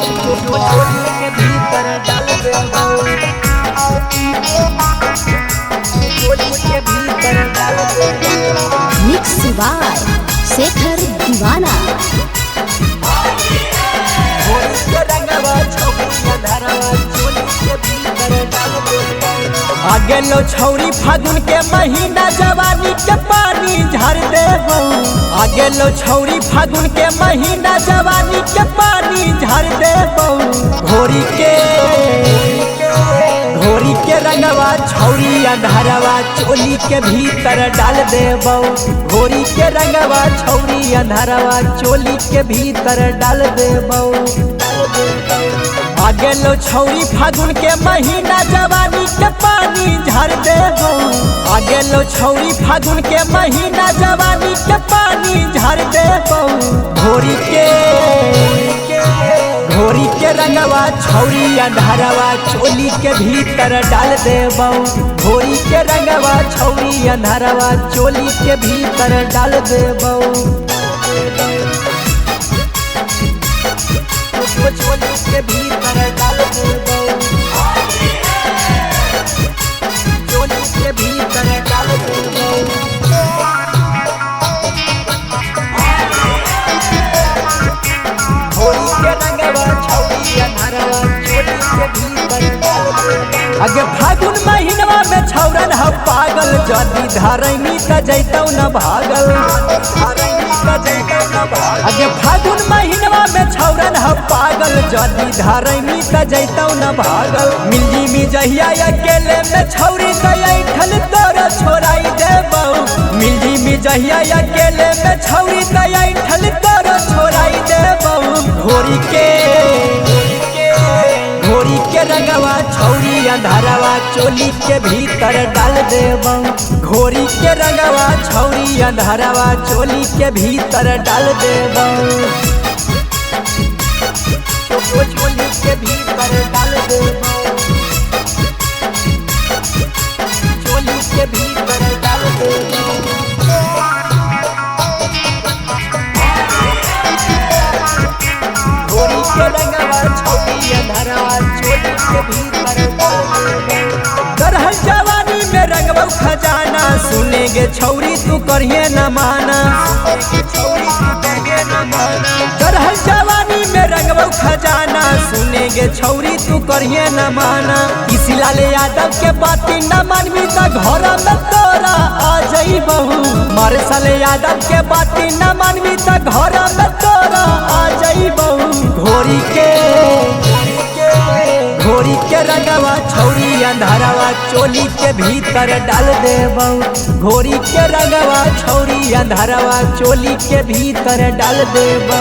के भीतर डाल देबो, के भीतर डाल देबो। मिक्स बाय शेखर दीवाना। होली के रंगवा छौरी अंधारवा चोली के भीतर डाल देबो। आगे लो छौरी फागुन के महीना जवानी के पानी झाड़ देबो। आगे लो छौरी फागुन के महीना जवानी के पानी झाड़ देबो। घोरी के रंगवा छौरी अंधारवा चोली के भीतर डाल देबो। घोरी के रंगवा छौरी अंधारवा चोली के भीतर डाल देबो। आगे लो छौरी फागुन के महीना जवानी के पानी झाड़ देबो। आगे लो छौरी फागुन के महीना जवानी के पानी झाड़ देबो। घोरी के रंगवा छौरी अंधारवा चोली के भीतर डाल देबो। घोरी के रंगवा छौरी अंधारवा चोली के भीतर डाल देबो। चोली के भीतर डाल देबो। चोली के भीतर डाल देबो। होली के रंगवा छौरी अंधारवा चोली के भीतर डाल देबो। अगे फागुन महीनवा में छौरन हम पागल, जदी धरैनी त जैतौ न भागल। अगे फागुन महीनवा में छौरन हम पागल, जदी धरैनी त जैतौ न भागल। मिली में जहिया अकेले में छौरी ऐठल तोरा छोड़ाई देबो। मिली में जहिया अकेले में छौरी ऐठल तोरा छोड़ाई देबो। घोरी के रंगवा छौरी अंधारवा चोली के भीतर डाल देबो। घोरी के रंगवा छौरी अंधारवा चोली के भीतर डाल देबो। चोली के भीतर डाल देबो। चोली के भीतर डाल देबो। घोरी के रंगवा छौरी अंधारवा चोली के भीतर डाल देबो। करहल जवानी में रंगवा खजाना, सुनेगे छौरी तू करिए न माना। करहल जवानी में रंगवा खजाना, सुनेगे छौरी तू करिए न माना। इसी लाल यादव के बाती न मानवी त घर में तोरा आ जइबो। मार्शल यादव के बाती न मानवी त घर में तोरा आ जइबो। घोरी के रंगवा छौरी अंधारवा चोली के भीतर डाल देबो। घोरी के रंगवा छौरी अंधारवा चोली के भीतर डाल देबो।